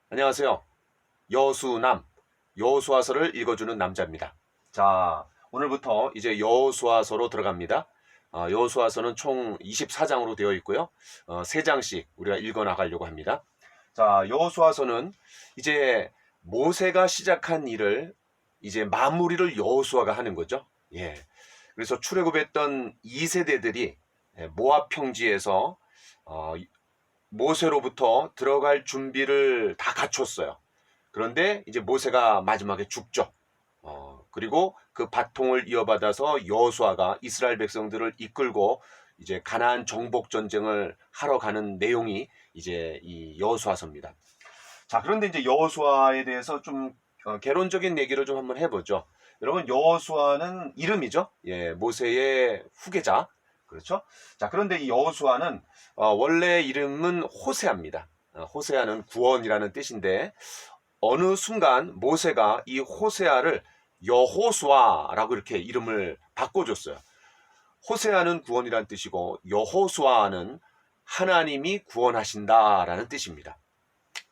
안녕하세요. 여수남, 여호수아서를 읽어주는 남자입니다. 자, 오늘부터 이제 여호수아서로 들어갑니다. 여호수아서는 총 24장으로 되어 있고요. 3장씩 우리가 읽어 나가려고 합니다. 자, 여호수아서는 이제 모세가 시작한 일을 이제 마무리를 여호수아가 하는 거죠. 예. 그래서 출애굽했던 2세대들이 모압 평지에서 모세로부터 들어갈 준비를 다 갖췄어요. 그런데 이제 모세가 마지막에 죽죠. 그리고 그 바통을 이어받아서 여호수아가 이스라엘 백성들을 이끌고 이제 가나안 정복 전쟁을 하러 가는 내용이 이제 이 여호수아서입니다. 자, 그런데 이제 여호수아에 대해서 좀 개론적인 얘기를 좀 한번 해보죠. 여러분, 여호수아는 이름이죠. 예, 모세의 후계자. 그렇죠? 자, 그런데 이 여호수아는 원래 이름은 호세아입니다. 호세아는 구원이라는 뜻인데 어느 순간 모세가 이 호세아를 여호수아라고 이렇게 이름을 바꿔줬어요. 호세아는 구원이라는 뜻이고 여호수아는 하나님이 구원하신다라는 뜻입니다.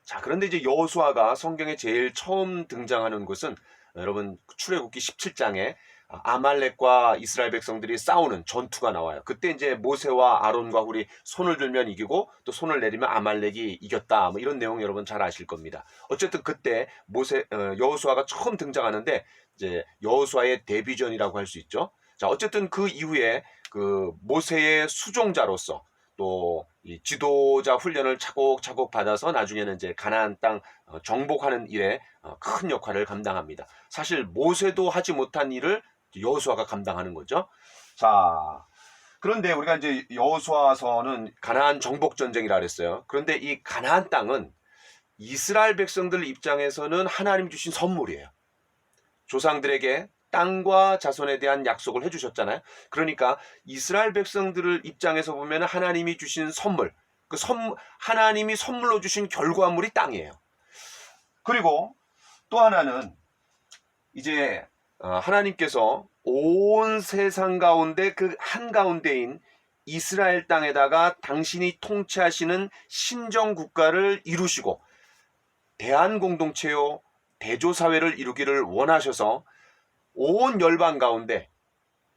자, 그런데 이제 여호수아가 성경에 제일 처음 등장하는 것은 여러분 출애굽기 17장에 아말렉과 이스라엘 백성들이 싸우는 전투가 나와요. 그때 이제 모세와 아론과 훌이 손을 들면 이기고 또 손을 내리면 아말렉이 이겼다. 뭐 이런 내용 여러분 잘 아실 겁니다. 어쨌든 그때 여호수아가 처음 등장하는데 이제 여호수아의 데뷔전이라고 할 수 있죠. 자, 어쨌든 그 이후에 그 모세의 수종자로서 또 이 지도자 훈련을 차곡차곡 받아서 나중에는 이제 가나안 땅 정복하는 일에 큰 역할을 감당합니다. 사실 모세도 하지 못한 일을 여호수아가 감당하는 거죠. 자, 그런데 우리가 이제 여호수아서는 가나안 정복 전쟁이라 그랬어요. 그런데 이 가나안 땅은 이스라엘 백성들 입장에서는 하나님 주신 선물이에요. 조상들에게 땅과 자손에 대한 약속을 해주셨잖아요. 그러니까 이스라엘 백성들을 입장에서 보면 하나님이 주신 선물, 하나님이 선물로 주신 결과물이 땅이에요. 그리고 또 하나는 이제 하나님께서 온 세상 가운데 그 한가운데인 이스라엘 땅에다가 당신이 통치하시는 신정 국가를 이루시고 대한공동체요 대조사회를 이루기를 원하셔서 온 열방 가운데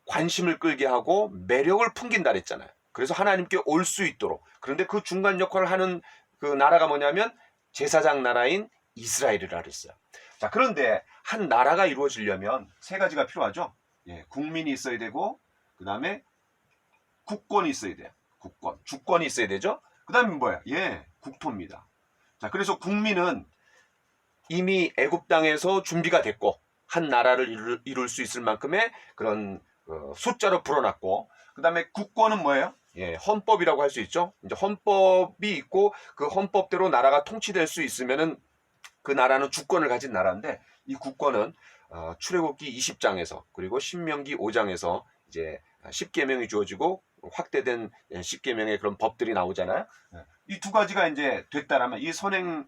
관심을 끌게 하고 매력을 풍긴다 그랬잖아요. 그래서 하나님께 올 수 있도록. 그런데 그 중간 역할을 하는 그 나라가 뭐냐면 제사장 나라인 이스라엘이라 그랬어요. 자, 그런데 한 나라가 이루어지려면 세 가지가 필요하죠. 예, 국민이 있어야 되고 그 다음에 국권이 있어야 돼요. 주권이 있어야 되죠. 그 다음에 뭐야? 예, 국토입니다. 자, 그래서 국민은 이미 애굽 땅에서 준비가 됐고 한 나라를 이룰 수 있을 만큼의 그런 숫자로 불어났고, 그 다음에 국권은 뭐예요? 예, 헌법이라고 할 수 있죠. 이제 헌법이 있고 그 헌법대로 나라가 통치될 수 있으면은 그 나라는 주권을 가진 나라인데, 이 국권은 출애굽기 20장에서 그리고 신명기 5장에서 이제 10계명이 주어지고 확대된 10계명의 그런 법들이 나오잖아요. 이 두 가지가 이제 됐다라면 이 선행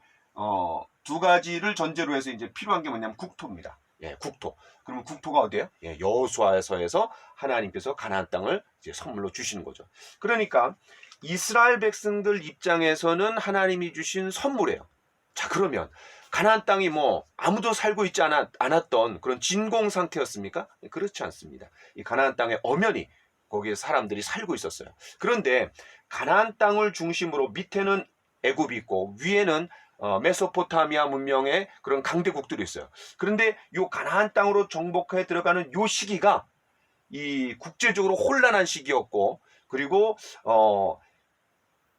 두 가지를 전제로 해서 이제 필요한 게 뭐냐면 국토입니다. 예, 국토. 그러면 국토가 어디예요? 예, 여호수아서에서 하나님께서 가나안 땅을 이제 선물로 주시는 거죠. 그러니까 이스라엘 백성들 입장에서는 하나님이 주신 선물이에요. 자, 그러면 가나안 땅이 뭐 아무도 살고 있지 않았던 그런 진공 상태였습니까? 그렇지 않습니다. 이 가나안 땅의 엄연히 거기에 사람들이 살고 있었어요. 그런데 가나안 땅을 중심으로 밑에는 애굽이 있고 위에는 메소포타미아 문명의 그런 강대국들이 있어요. 그런데 이 가나안 땅으로 정복해 들어가는 이 시기가 이 국제적으로 혼란한 시기였고, 그리고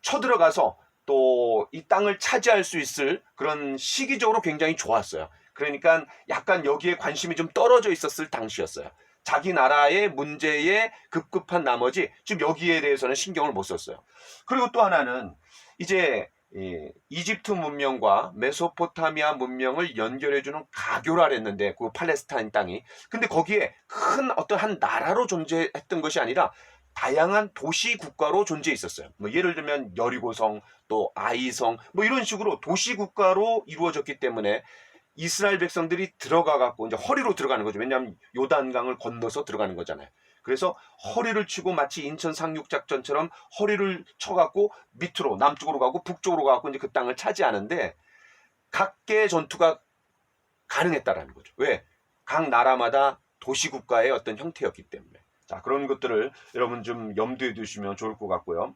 쳐들어가서 또 이 땅을 차지할 수 있을 그런 시기적으로 굉장히 좋았어요. 그러니까 약간 여기에 관심이 좀 떨어져 있었을 당시였어요. 자기 나라의 문제에 급급한 나머지 지금 여기에 대해서는 신경을 못 썼어요. 그리고 또 하나는 이제 이집트 문명과 메소포타미아 문명을 연결해주는 가교라 그랬는데, 그 팔레스타인 땅이. 근데 거기에 큰 어떤 한 나라로 존재했던 것이 아니라 다양한 도시 국가로 존재해 있었어요. 뭐 예를 들면 여리고성, 또 아이성, 뭐 이런 식으로 도시 국가로 이루어졌기 때문에 이스라엘 백성들이 들어가 갖고 이제 허리로 들어가는 거죠. 왜냐하면 요단강을 건너서 들어가는 거잖아요. 그래서 허리를 치고 마치 인천 상륙작전처럼 허리를 쳐갖고 밑으로 남쪽으로 가고 북쪽으로 가고 이제 그 땅을 차지하는데, 각계의 전투가 가능했다라는 거죠. 왜? 각 나라마다 도시국가의 어떤 형태였기 때문에. 자, 그런 것들을 여러분 좀 염두에 두시면 좋을 것 같고요.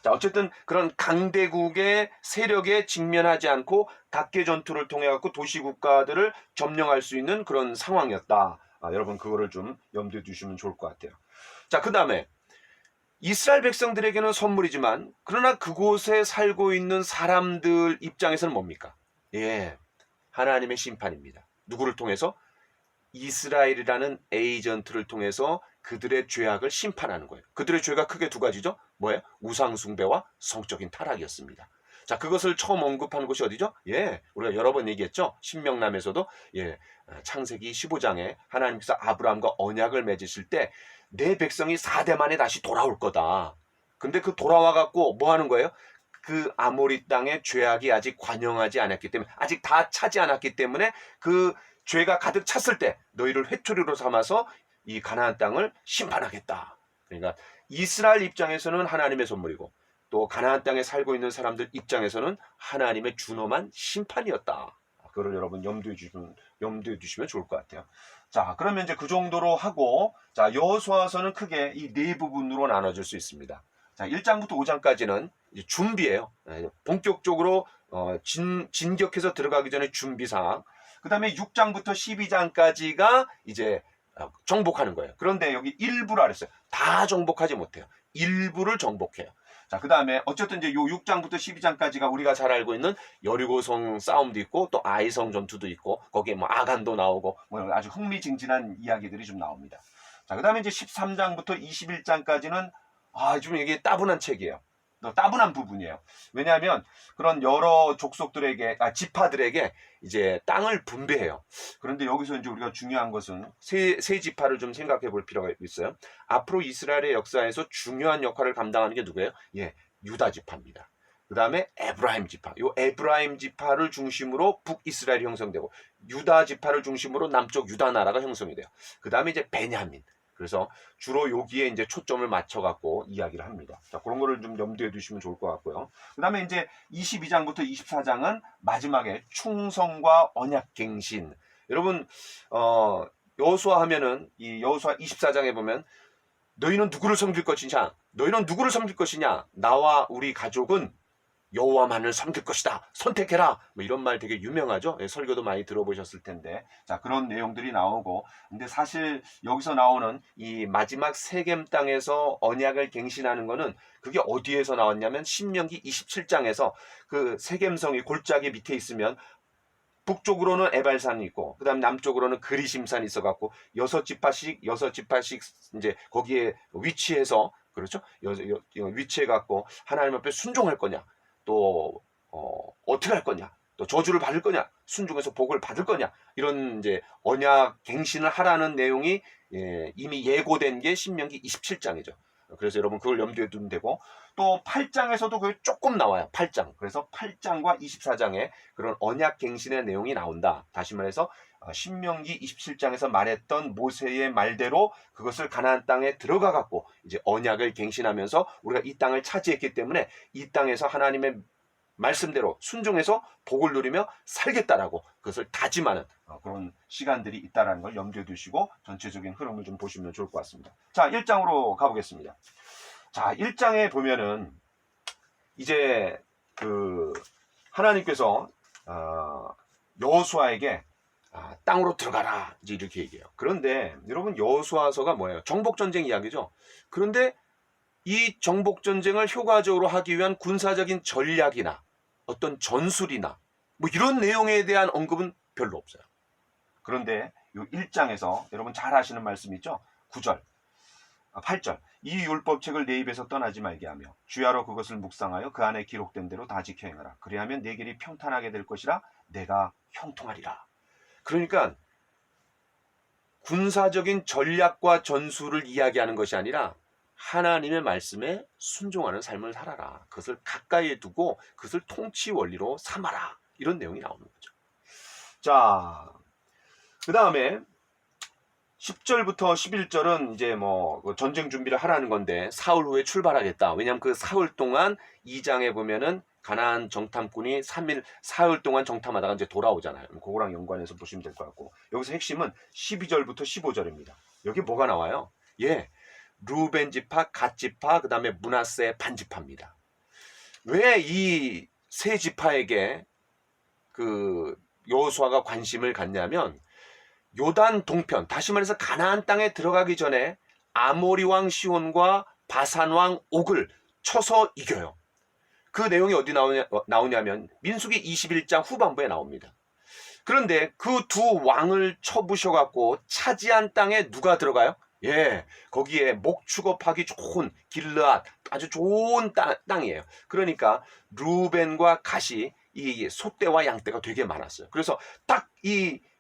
자, 어쨌든 그런 강대국의 세력에 직면하지 않고 각계 전투를 통해 갖고 도시국가들을 점령할 수 있는 그런 상황이었다. 여러분 그거를 좀 염두에 두시면 좋을 것 같아요. 자, 그 다음에 이스라엘 백성들에게는 선물이지만 그러나 그곳에 살고 있는 사람들 입장에서는 뭡니까? 예, 하나님의 심판입니다. 누구를 통해서? 이스라엘이라는 에이전트를 통해서 그들의 죄악을 심판하는 거예요. 그들의 죄가 크게 두 가지죠. 뭐예요? 우상숭배와 성적인 타락이었습니다. 자, 그것을 처음 언급하는 곳이 어디죠? 예, 우리가 여러 번 얘기했죠. 신명남에서도 예, 창세기 15장에 하나님께서 아브라함과 언약을 맺으실 때 내 백성이 4대 만에 다시 돌아올 거다. 근데 그 돌아와 갖고 뭐 하는 거예요? 그 아모리 땅의 죄악이 아직 관영하지 않았기 때문에, 아직 다 차지 않았기 때문에 그 죄가 가득 찼을 때 너희를 회초리로 삼아서 이 가나안 땅을 심판하겠다. 그러니까 이스라엘 입장에서는 하나님의 선물이고 또 가나안 땅에 살고 있는 사람들 입장에서는 하나님의 준엄한 심판이었다. 그걸 여러분 염두에 두시면 좋을 것 같아요. 자, 그러면 이제 그 정도로 하고, 자, 여호수아서는 크게 이 네 부분으로 나눠질 수 있습니다. 자, 1장부터 5장까지는 이제 준비예요. 본격적으로 진격해서 들어가기 전에 준비 사항. 그 다음에 6장부터 12장까지가 이제 정복하는 거예요. 그런데 여기 일부를 알았어요. 다 정복하지 못해요. 일부를 정복해요. 자, 그 다음에 어쨌든 이제 요 6장부터 12장까지가 우리가 잘 알고 있는 여리고성 싸움도 있고 또 아이성 전투도 있고 거기에 뭐 아간도 나오고 뭐 아주 흥미진진한 이야기들이 좀 나옵니다. 자, 그 다음에 이제 13장부터 21장까지는 좀 이게 따분한 책이에요. 따분한 부분이에요. 왜냐하면 그런 여러 족속들에게, 지파들에게 이제 땅을 분배해요. 그런데 여기서 이제 우리가 중요한 것은 세 지파를 좀 생각해 볼 필요가 있어요. 앞으로 이스라엘의 역사에서 중요한 역할을 감당하는 게 누구예요? 예, 유다 지파입니다. 그 다음에 에브라임 지파. 요 에브라임 지파를 중심으로 북이스라엘이 형성되고 유다 지파를 중심으로 남쪽 유다 나라가 형성이 돼요. 그 다음에 이제 베냐민. 그래서 주로 여기에 이제 초점을 맞춰갖고 이야기를 합니다. 자, 그런 거를 좀 염두에 두시면 좋을 것 같고요. 그 다음에 이제 22장부터 24장은 마지막에 충성과 언약갱신. 여러분, 여호수아 하면은 이 여호수아 24장에 보면 너희는 누구를 섬길 것이냐? 너희는 누구를 섬길 것이냐? 나와 우리 가족은 여호와만을 섬길 것이다. 선택해라. 뭐 이런 말 되게 유명하죠. 예, 설교도 많이 들어보셨을 텐데. 자, 그런 내용들이 나오고. 근데 사실 여기서 나오는 이 마지막 세겜 땅에서 언약을 갱신하는 거는 그게 어디에서 나왔냐면 신명기 27장에서 그 세겜성이 골짜기 밑에 있으면 북쪽으로는 에발산이 있고 그다음 남쪽으로는 그리심산이 있어갖고 여섯 지파씩 이제 거기에 위치해서 그렇죠. 위치해갖고 하나님 앞에 순종할 거냐? 또 어떻게 할 거냐? 또 저주를 받을 거냐? 순종해서 복을 받을 거냐? 이런 이제 언약 갱신을 하라는 내용이 이미 예고된 게 신명기 27장이죠. 그래서 여러분 그걸 염두에 두면 되고 또 8장에서도 그게 조금 나와요. 8장. 그래서 8장과 24장에 그런 언약 갱신의 내용이 나온다. 다시 말해서 신명기 27장에서 말했던 모세의 말대로 그것을 가나안 땅에 들어가 갖고 이제 언약을 갱신하면서 우리가 이 땅을 차지했기 때문에 이 땅에서 하나님의 말씀대로 순종해서 복을 누리며 살겠다라고 그것을 다짐하는 그런 시간들이 있다는 걸 염두에 두시고 전체적인 흐름을 좀 보시면 좋을 것 같습니다. 자, 1장으로 가보겠습니다. 자, 1장에 보면은 이제 그 하나님께서 여호수아에게 땅으로 들어가라 이제 이렇게 얘기해요. 그런데 여러분 여호수아서가 뭐예요? 정복전쟁 이야기죠. 그런데 이 정복전쟁을 효과적으로 하기 위한 군사적인 전략이나 어떤 전술이나 뭐 이런 내용에 대한 언급은 별로 없어요. 그런데 이 1장에서 여러분 잘 아시는 말씀 있죠? 9절, 8절. 이 율법책을 내 입에서 떠나지 말게 하며 주야로 그것을 묵상하여 그 안에 기록된 대로 다 지켜 행하라. 그리하면 내 길이 평탄하게 될 것이라 내가 형통하리라. 그러니까 군사적인 전략과 전술을 이야기하는 것이 아니라 하나님의 말씀에 순종하는 삶을 살아라. 그것을 가까이에 두고 그것을 통치 원리로 삼아라. 이런 내용이 나오는 거죠. 자, 그 다음에 10절부터 11절은 이제 뭐 전쟁 준비를 하라는 건데 사흘 후에 출발하겠다. 왜냐하면 그 사흘 동안 2장에 보면은 가나안 정탐꾼이 3일, 사흘 동안 정탐하다가 이제 돌아오잖아요. 그거랑 연관해서 보시면 될 것 같고, 여기서 핵심은 12절부터 15절입니다. 여기 뭐가 나와요? 예, 루벤 지파, 갓 지파, 그 다음에 므낫세 반 지파입니다. 왜 이 세 지파에게 그 여호수아가 관심을 갖냐면, 요단 동편, 다시 말해서 가나안 땅에 들어가기 전에 아모리 왕 시온과 바산 왕 옥을 쳐서 이겨요. 그 내용이 어디 나오냐면 민수기 21장 후반부에 나옵니다. 그런데 그 두 왕을 쳐부셔갖고 차지한 땅에 누가 들어가요? 예, 거기에 목축업하기 좋은 길르앗, 아주 좋은 땅이에요. 그러니까 루벤과 갓이 이 소떼와 양떼가 되게 많았어요. 그래서 딱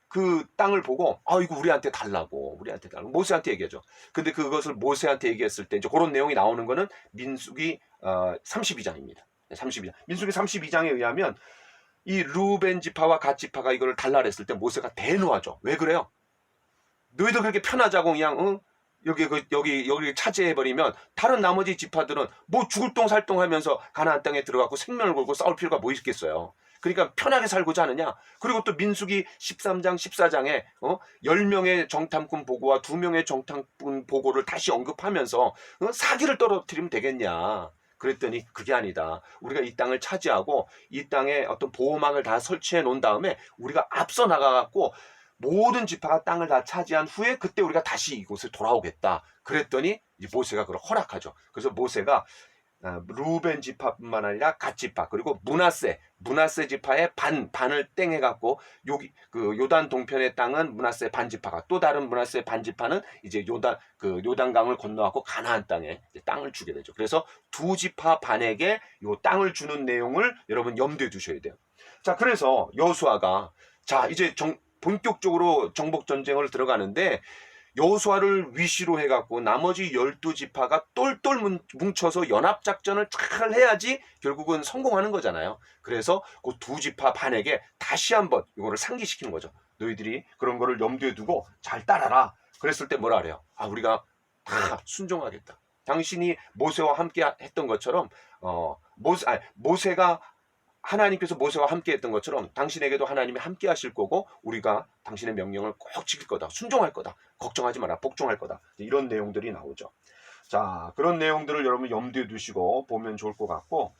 그 땅을 보고, 이거 우리한테 달라고 모세한테 얘기하죠. 근데 그것을 모세한테 얘기했을 때 이제 그런 내용이 나오는 거는 민수기 32장입니다. 32장. 민수기 32장에 의하면 이 루벤 지파와 갓 지파가 이걸 달라 그랬을 때 모세가 대노하죠. 왜 그래요? 너희들 그렇게 편하자고 그냥 여기 차지해버리면 다른 나머지 지파들은 뭐 죽을 똥 살 똥 하면서 가나안 땅에 들어가고 생명을 걸고 싸울 필요가 뭐 있겠어요. 그러니까 편하게 살고자 하느냐. 그리고 또 민수기 13장 14장에 10명의 정탐꾼 보고와 2명의 정탐꾼 보고를 다시 언급하면서 사기를 떨어뜨리면 되겠냐. 그랬더니 그게 아니다. 우리가 이 땅을 차지하고 이 땅에 어떤 보호막을 다 설치해 놓은 다음에 우리가 앞서 나가갖고 모든 지파가 땅을 다 차지한 후에 그때 우리가 다시 이곳에 돌아오겠다. 그랬더니 모세가 그걸 허락하죠. 그래서 모세가 루벤 지파뿐만 아니라 갓 지파, 그리고 므낫세 지파의 반을 땡해갖고 여기 그 요단 동편의 땅은 므낫세 반 지파가, 또 다른 므낫세 반 지파는 이제 요단강을 건너갖고 가나안 땅에 땅을 주게 되죠. 그래서 두 지파 반에게 요 땅을 주는 내용을 여러분 염두에 두셔야 돼요. 자, 그래서 여호수아가 이제 본격적으로 정복 전쟁을 들어가는데, 여호수아를 위시로 해갖고 나머지 12지파가 똘똘 뭉쳐서 연합작전을 잘 해야지 결국은 성공하는 거잖아요. 그래서 그 두 지파 반에게 다시 한번 이거를 상기시키는 거죠. 너희들이 그런 거를 염두에 두고 잘 따라라. 그랬을 때 뭐라 그래요? 우리가 다 순종하겠다. 당신이 모세와 함께 했던 것처럼 모세가 하나님께서 모세와 함께 했던 것처럼 당신에게도 하나님이 함께 하실 거고, 우리가 당신의 명령을 꼭 지킬 거다. 순종할 거다. 걱정하지 마라. 복종할 거다. 이런 내용들이 나오죠. 자, 그런 내용들을 여러분 염두에 두시고 보면 좋을 것 같고,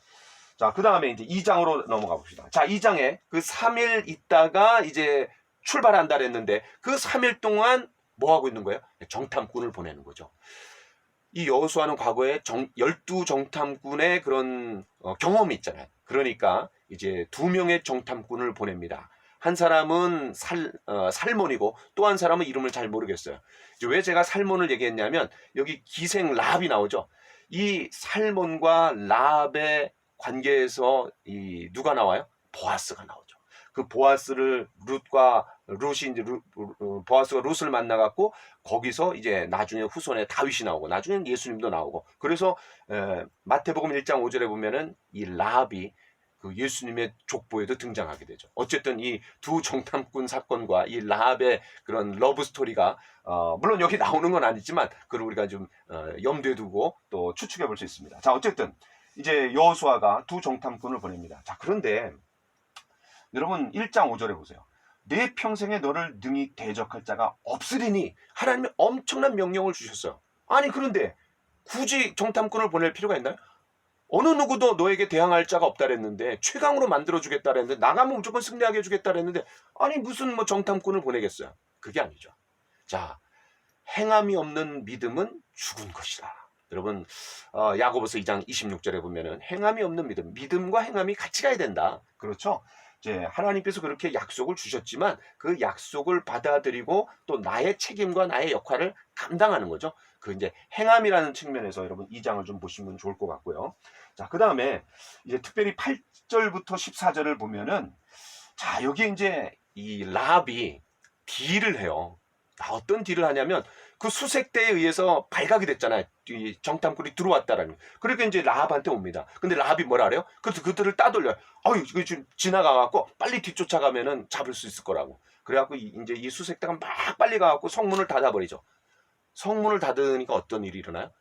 자, 그 다음에 이제 2장으로 넘어가 봅시다. 자, 2장에 그 3일 있다가 이제 출발한다 그랬는데, 그 3일 동안 뭐 하고 있는 거예요? 정탐꾼을 보내는 거죠. 이 여호수아는 과거에 12정탐꾼의 그런 경험이 있잖아요. 그러니까 이제 2명의 정탐꾼을 보냅니다. 한 사람은 살몬이고 또 한 사람은 이름을 잘 모르겠어요. 왜 제가 살몬을 얘기했냐면 여기 기생 라합이 나오죠. 이 살몬과 라합의 관계에서 누가 나와요? 보아스가 나오죠. 그 보아스를 보아스가 룻을 만나갖고 거기서 이제 나중에 후손에 다윗이 나오고 나중에는 예수님도 나오고, 그래서 마태복음 1장 5절에 보면은 이 라합이 그 예수님의 족보에도 등장하게 되죠. 어쨌든 이 두 정탐꾼 사건과 이 라합의 그런 러브 스토리가 물론 여기 나오는 건 아니지만 그걸 우리가 좀 염두에 두고 또 추측해 볼 수 있습니다. 자, 어쨌든 이제 여호수아가 두 정탐꾼을 보냅니다. 자, 그런데 여러분 1장 5절에 보세요. 내 평생에 너를 능히 대적할 자가 없으리니, 하나님이 엄청난 명령을 주셨어요. 아니, 그런데 굳이 정탐꾼을 보낼 필요가 있나요? 어느 누구도 너에게 대항할 자가 없다 그랬는데, 최강으로 만들어주겠다 그랬는데, 나가면 무조건 승리하게 해주겠다 그랬는데, 아니 무슨 뭐 정탐꾼을 보내겠어요? 그게 아니죠. 자, 행함이 없는 믿음은 죽은 것이라. 여러분 야고보서 2장 26절에 보면은 행함이 없는 믿음과 행함이 같이 가야 된다. 그렇죠? 이제 하나님께서 그렇게 약속을 주셨지만 그 약속을 받아들이고 또 나의 책임과 나의 역할을 감당하는 거죠. 그 이제 행함이라는 측면에서 여러분 2장을 좀 보시면 좋을 것 같고요. 자, 그 다음에 이제 특별히 8절부터 14절을 보면은, 자, 여기 이제 이 라합이 딜을 해요. 어떤 딜을 하냐면 그 수색대에 의해서 발각이 됐잖아요. 이 정탐꾼이 들어왔다라는. 그러니까 이제 라합한테 옵니다. 근데 라합이 뭐라 그래요? 그래서 그들을 따돌려요. 이거 지금 지나가갖고 빨리 뒤쫓아가면은 잡을 수 있을 거라고. 그래갖고 이제 이 수색대가 막 빨리 가갖고 성문을 닫아버리죠. 성문을 닫으니까 어떤 일이 일어나요?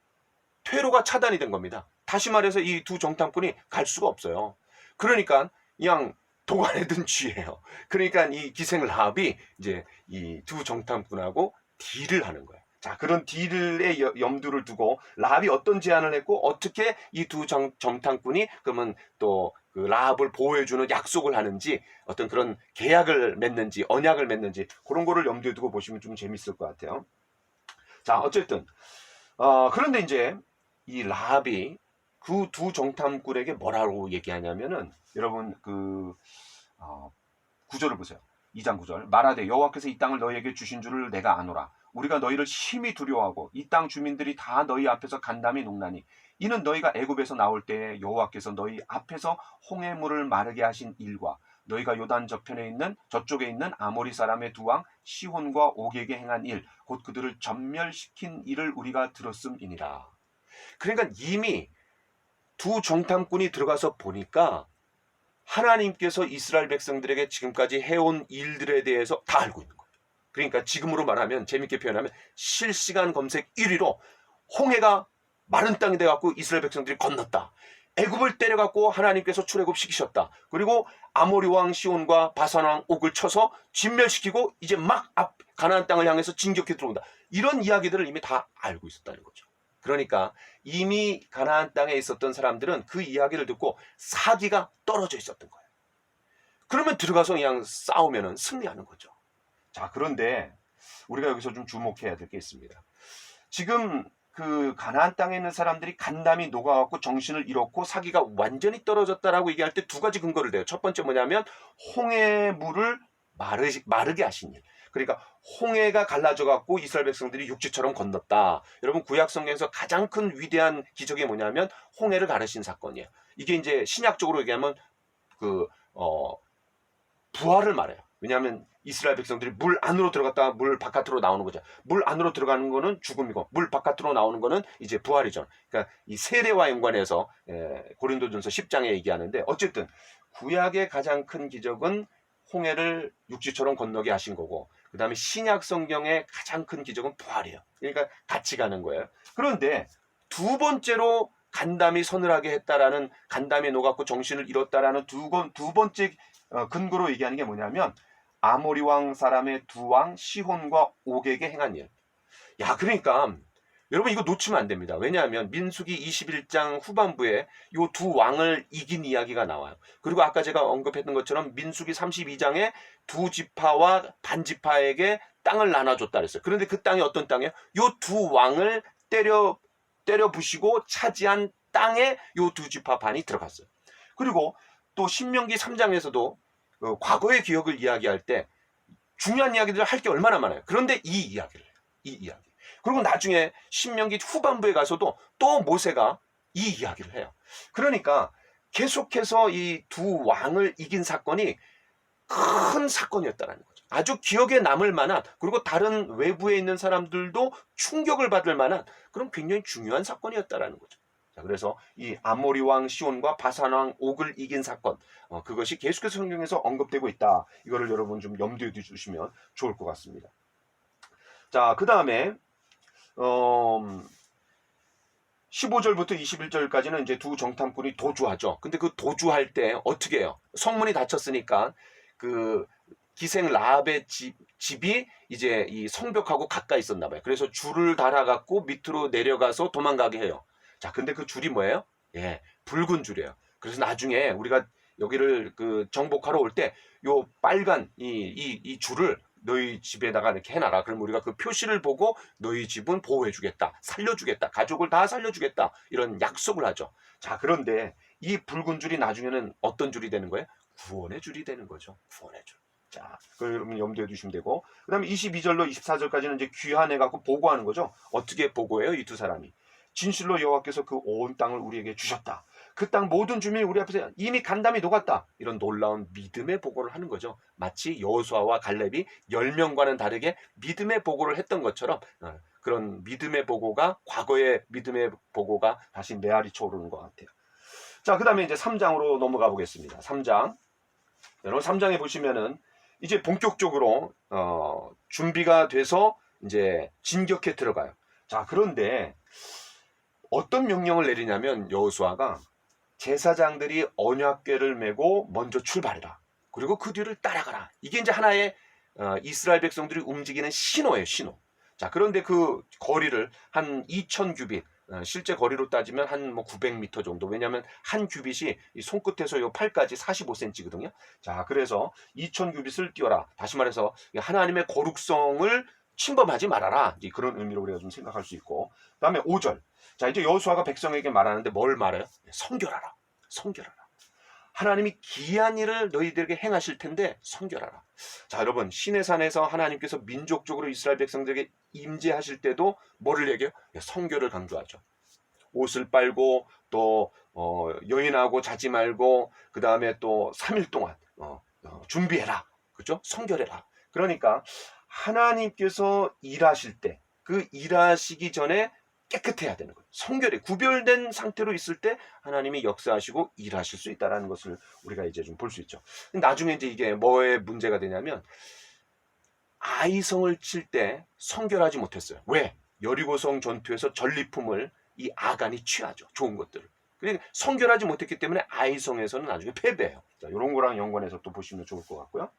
퇴로가 차단이 된 겁니다. 다시 말해서 이 두 정탐꾼이 갈 수가 없어요. 그러니까 그냥 도가내든 쥐예요. 그러니까 이 기생 라합이 이제 이 두 정탐꾼하고 딜을 하는 거예요. 자, 그런 딜의 염두를 두고 라합이 어떤 제안을 했고 어떻게 이 두 정탐꾼이 그러면 또 그 라합을 보호해주는 약속을 하는지 어떤 그런 계약을 맺는지 언약을 맺는지 그런 거를 염두에 두고 보시면 좀 재밌을 것 같아요. 자, 어쨌든 그런데 이제 이 라합이 그 두 정탐꾼에게 뭐라고 얘기하냐면은 여러분 구절을 보세요. 2장 9절. 말하되 여호와께서 이 땅을 너희에게 주신 줄을 내가 아노라. 우리가 너희를 심히 두려워하고 이 땅 주민들이 다 너희 앞에서 간담이 녹나니 이는 너희가 애굽에서 나올 때에 여호와께서 너희 앞에서 홍해 물을 마르게 하신 일과 너희가 요단 저쪽에 있는 아모리 사람의 두 왕 시혼과 옥에게 행한 일, 곧 그들을 전멸시킨 일을 우리가 들었음이니라. 그러니까 이미 두 정탐꾼이 들어가서 보니까 하나님께서 이스라엘 백성들에게 지금까지 해온 일들에 대해서 다 알고 있는 거예요. 그러니까 지금으로 말하면 재밌게 표현하면 실시간 검색 1위로 홍해가 마른 땅이 돼갖고 이스라엘 백성들이 건넜다. 애굽을 때려갖고 하나님께서 출애굽시키셨다. 그리고 아모리 왕 시온과 바산 왕 옥을 쳐서 진멸시키고 이제 막 가나안 땅을 향해서 진격해 들어온다. 이런 이야기들을 이미 다 알고 있었다는 거죠. 그러니까 이미 가나안 땅에 있었던 사람들은 그 이야기를 듣고 사기가 떨어져 있었던 거예요. 그러면 들어가서 그냥 싸우면 승리하는 거죠. 자, 그런데 우리가 여기서 좀 주목해야 될 게 있습니다. 지금 그 가나안 땅에 있는 사람들이 간담이 녹아갖고 정신을 잃었고 사기가 완전히 떨어졌다라고 얘기할 때 두 가지 근거를 대요. 첫 번째 뭐냐면 홍해 물을 마르게 하신 일. 그러니까 홍해가 갈라져갖고 이스라엘 백성들이 육지처럼 건넜다. 여러분 구약 성경에서 가장 큰 위대한 기적이 뭐냐면 홍해를 가르신 사건이에요. 이게 이제 신약적으로 얘기하면 부활을 말해요. 왜냐하면 이스라엘 백성들이 물 안으로 들어갔다가 물 바깥으로 나오는 거죠. 물 안으로 들어가는 거는 죽음이고 물 바깥으로 나오는 거는 이제 부활이죠. 그러니까 이 세례와 연관해서 고린도전서 10장에 얘기하는데 어쨌든 구약의 가장 큰 기적은 홍해를 육지처럼 건너게 하신 거고 그 다음에 신약 성경의 가장 큰 기적은 부활이에요. 그러니까 같이 가는 거예요. 그런데 두 번째로 간담이 서늘하게 했다라는 간담이 녹았고 정신을 잃었다라는 두 번째 근거로 얘기하는 게 뭐냐면 아모리 왕 사람의 두 왕 시혼과 옥에게 행한 일. 야, 그러니까 여러분 이거 놓치면 안 됩니다. 왜냐하면 민수기 21장 후반부에 이 두 왕을 이긴 이야기가 나와요. 그리고 아까 제가 언급했던 것처럼 민수기 32장에 두 지파와 반 지파에게 땅을 나눠줬다 그랬어요. 그런데 그 땅이 어떤 땅이에요? 이 두 왕을 때려 부시고 차지한 땅에 이 두 지파 반이 들어갔어요. 그리고 또 신명기 3장에서도 과거의 기억을 이야기할 때 중요한 이야기들을 할 게 얼마나 많아요. 그런데 이 이야기를 해요. 이 이야기. 그리고 나중에 신명기 후반부에 가서도 또 모세가 이 이야기를 해요. 그러니까 계속해서 이 두 왕을 이긴 사건이 큰 사건이었다는 거죠. 아주 기억에 남을 만한 그리고 다른 외부에 있는 사람들도 충격을 받을 만한 그런 굉장히 중요한 사건이었다는 거죠. 자, 그래서 이 아모리 왕 시온과 바산 왕 옥을 이긴 사건 그것이 계속해서 성경에서 언급되고 있다. 이거를 여러분 좀 염두에 두시면 좋을 것 같습니다. 자, 그 다음에 15절부터 21절까지는 이제 두 정탐꾼이 도주하죠. 근데 그 도주할 때 어떻게 해요? 성문이 닫혔으니까 그 기생 라합의 집이 이제 이 성벽하고 가까이 있었나 봐요. 그래서 줄을 달아갖고 밑으로 내려가서 도망가게 해요. 자, 근데 그 줄이 뭐예요? 예, 붉은 줄이에요. 그래서 나중에 우리가 여기를 그 정복하러 올 때 요 빨간 이 줄을 너희 집에다가 이렇게 해놔라. 그럼 우리가 그 표시를 보고 너희 집은 보호해주겠다, 살려주겠다, 가족을 다 살려주겠다 이런 약속을 하죠. 자, 그런데 이 붉은 줄이 나중에는 어떤 줄이 되는 거예요? 구원의 줄이 되는 거죠. 구원의 줄. 자, 그걸 여러분 염두에 두시면 되고 그 다음에 22절로 24절까지는 이제 귀환해갖고 보고하는 거죠. 어떻게 보고해요? 이 두 사람이. 진실로 여호와께서 그 온 땅을 우리에게 주셨다. 그 땅 모든 주민이 우리 앞에서 이미 간담이 녹았다. 이런 놀라운 믿음의 보고를 하는 거죠. 마치 여호수아와 갈렙이 10명과는 다르게 믿음의 보고를 했던 것처럼 그런 믿음의 보고가 과거의 믿음의 보고가 다시 메아리 쳐오르는 것 같아요. 자, 그 다음에 이제 3장으로 넘어가 보겠습니다. 3장. 여러분 3장에 보시면은 이제 본격적으로 준비가 돼서 이제 진격해 들어가요. 자, 그런데 어떤 명령을 내리냐면 여호수아가 제사장들이 언약궤를 메고 먼저 출발해라. 그리고 그 뒤를 따라가라. 이게 이제 하나의 이스라엘 백성들이 움직이는 신호예요, 신호. 자, 그런데 그 거리를 한 2000규빗, 실제 거리로 따지면 한 뭐 900m 정도. 왜냐하면 한 규빗이 이 손끝에서 요 팔까지 45cm거든요. 자, 그래서 2000규빗을 뛰어라. 다시 말해서 하나님의 거룩성을 침범하지 말아라. 이제 그런 의미로 우리가 좀 생각할 수 있고. 그다음에 5절. 자, 이제 여호수아가 백성에게 말하는데 뭘 말해요? 성결하라. 성결하라. 하나님이 기이한 일을 너희들에게 행하실 텐데 성결하라. 자, 여러분, 시내산에서 하나님께서 민족적으로 이스라엘 백성들에게 임재하실 때도 뭐를 얘기해요? 성결을 강조하죠. 옷을 빨고 또 여인하고 자지 말고 그 다음에 또 3일 동안 준비해라. 그죠? 성결해라. 그러니까 하나님께서 일하실 때 그 일하시기 전에 깨끗해야 되는 거예요. 성결이 구별된 상태로 있을 때 하나님이 역사하시고 일하실 수 있다는 것을 우리가 이제 좀 볼 수 있죠. 나중에 이제 이게 뭐에 문제가 되냐면 아이성을 칠 때 성결하지 못했어요. 왜? 여리고성 전투에서 전리품을 이 아간이 취하죠. 좋은 것들을. 그러니까 성결하지 못했기 때문에 아이성에서는 나중에 패배해요. 자, 이런 거랑 연관해서 또 보시면 좋을 것 같고요.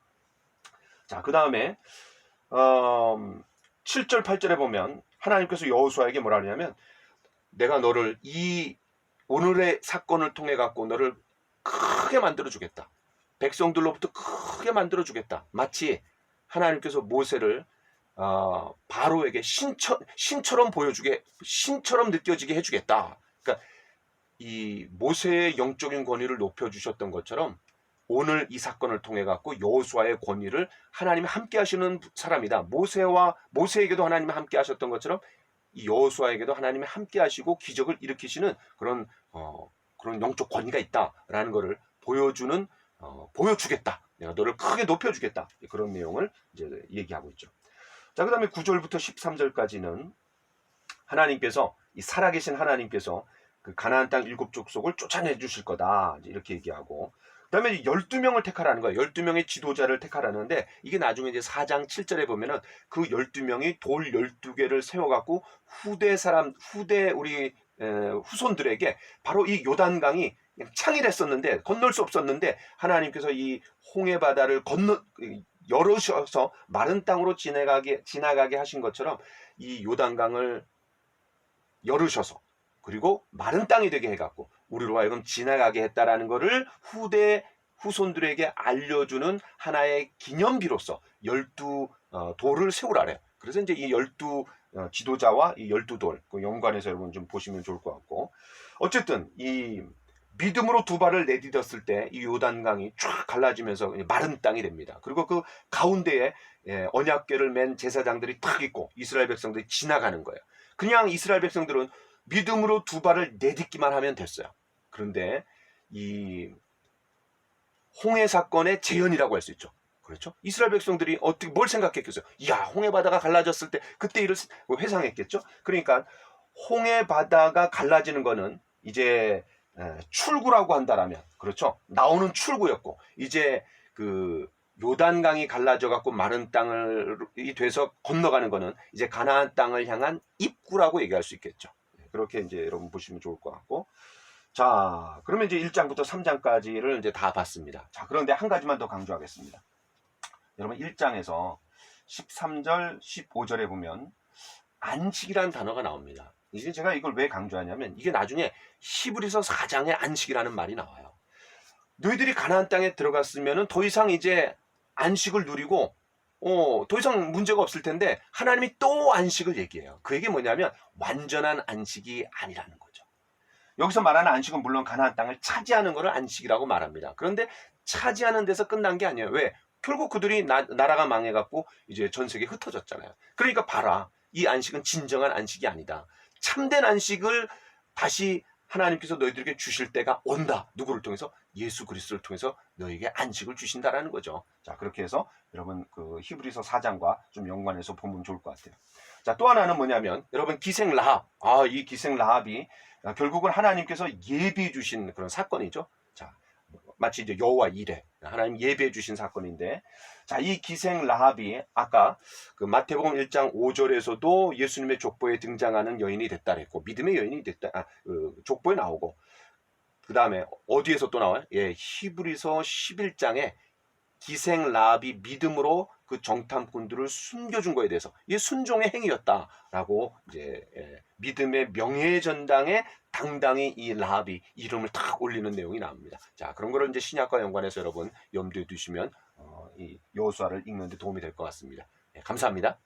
자, 그 다음에 7절 8절에 보면 하나님께서 여호수아에게 뭐라 하냐면 내가 너를 이 오늘의 사건을 통해 갖고 너를 크게 만들어 주겠다. 백성들로부터 크게 만들어 주겠다. 마치 하나님께서 모세를 바로에게 신처럼 보여주게, 신처럼 느껴지게 해주겠다. 그러니까 이 모세의 영적인 권위를 높여주셨던 것처럼 오늘 이 사건을 통해 갖고 여호수아의 권위를 하나님이 함께 하시는 사람이다. 모세에게도 하나님이 함께 하셨던 것처럼 이 여호수아에게도 하나님이 함께 하시고 기적을 일으키시는 그런 영적 권위가 있다라는 것을 보여주겠다. 내가 너를 크게 높여주겠다. 그런 내용을 이제 얘기하고 있죠. 자, 그 다음에 9절부터 13절까지는 하나님께서 이 살아계신 하나님께서 그 가나안 땅 7족속을 쫓아내 주실 거다. 이렇게 얘기하고 그 다음에 12명을 택하라는 거예요. 12명의 지도자를 택하라는데 이게 나중에 이제 4장 7절에 보면은 그 12명이 돌 12개를 세워갖고 후대 우리 후손들에게 바로 이 요단강이 창일했었는데 건널 수 없었는데 하나님께서 이 홍해 바다를 열으셔서 마른 땅으로 지나가게 하신 것처럼 이 요단강을 열으셔서 그리고 마른 땅이 되게 해갖고 우리로 하여금 지나가게 했다라는 것을 후손들에게 알려주는 하나의 기념비로서 12돌을 세우라래요. 그래서 이제 이 12 지도자와 이 12돌 그 연관해서 여러분 좀 보시면 좋을 것 같고 어쨌든 이 믿음으로 두 발을 내디뎠을 때 이 요단강이 쫙 갈라지면서 마른 땅이 됩니다. 그리고 그 가운데에 언약궤를 맨 제사장들이 탁 있고 이스라엘 백성들이 지나가는 거예요. 그냥 이스라엘 백성들은 믿음으로 두 발을 내딛기만 하면 됐어요. 그런데 이 홍해 사건의 재현이라고 할 수 있죠. 그렇죠? 이스라엘 백성들이 어떻게 뭘 생각했겠어요? 이야, 홍해 바다가 갈라졌을 때 그때 일을 회상했겠죠. 그러니까 홍해 바다가 갈라지는 거는 이제 출구라고 한다라면 그렇죠. 나오는 출구였고 이제 그 요단강이 갈라져 갖고 마른 땅이 돼서 건너가는 거는 이제 가나안 땅을 향한 입구라고 얘기할 수 있겠죠. 그렇게 이제 여러분 보시면 좋을 것 같고 자, 그러면 이제 1장부터 3장까지를 이제 다 봤습니다. 자, 그런데 한 가지만 더 강조하겠습니다. 여러분 1장에서 13절, 15절에 보면 안식이라는 단어가 나옵니다. 이제 제가 이걸 왜 강조하냐면 이게 나중에 히브리서 4장에 안식이라는 말이 나와요. 너희들이 가나안 땅에 들어갔으면 더 이상 이제 안식을 누리고 더 이상 문제가 없을 텐데 하나님이 또 안식을 얘기해요. 그 얘기 뭐냐면 완전한 안식이 아니라는 거죠. 여기서 말하는 안식은 물론 가나안 땅을 차지하는 것을 안식이라고 말합니다. 그런데 차지하는 데서 끝난 게 아니에요. 왜? 결국 그들이 나라가 망해갖고 이제 전 세계에 흩어졌잖아요. 그러니까 봐라. 이 안식은 진정한 안식이 아니다. 참된 안식을 다시 하나님께서 너희들에게 주실 때가 온다. 누구를 통해서? 예수 그리스도를 통해서 너희에게 안식을 주신다라는 거죠. 자, 그렇게 해서 여러분 그 히브리서 4장과 좀 연관해서 보면 좋을 것 같아요. 자, 또 하나는 뭐냐면 여러분 기생 라합. 이 기생 라합이 결국은 하나님께서 예비해 주신 그런 사건이죠. 자, 마치 이제 여호와 이레 하나님 예비해 주신 사건인데 자, 이 기생 라합이 아까 그 마태복음 1장 5절에서도 예수님의 족보에 등장하는 여인이 됐다 그랬고 믿음의 여인이 됐다 족보에 나오고 그 다음에 어디에서 또 나와요? 예, 히브리서 11장에 기생 라합이 믿음으로 그 정탐꾼들을 숨겨준 거에 대해서 이 순종의 행위였다라고 이제 믿음의 명예 전당에 당당히 이 라합이 이름을 탁 올리는 내용이 나옵니다. 자, 그런 거를 이제 신약과 연관해서 여러분 염두에 두시면 이 여호수아를 읽는 데 도움이 될 것 같습니다. 감사합니다.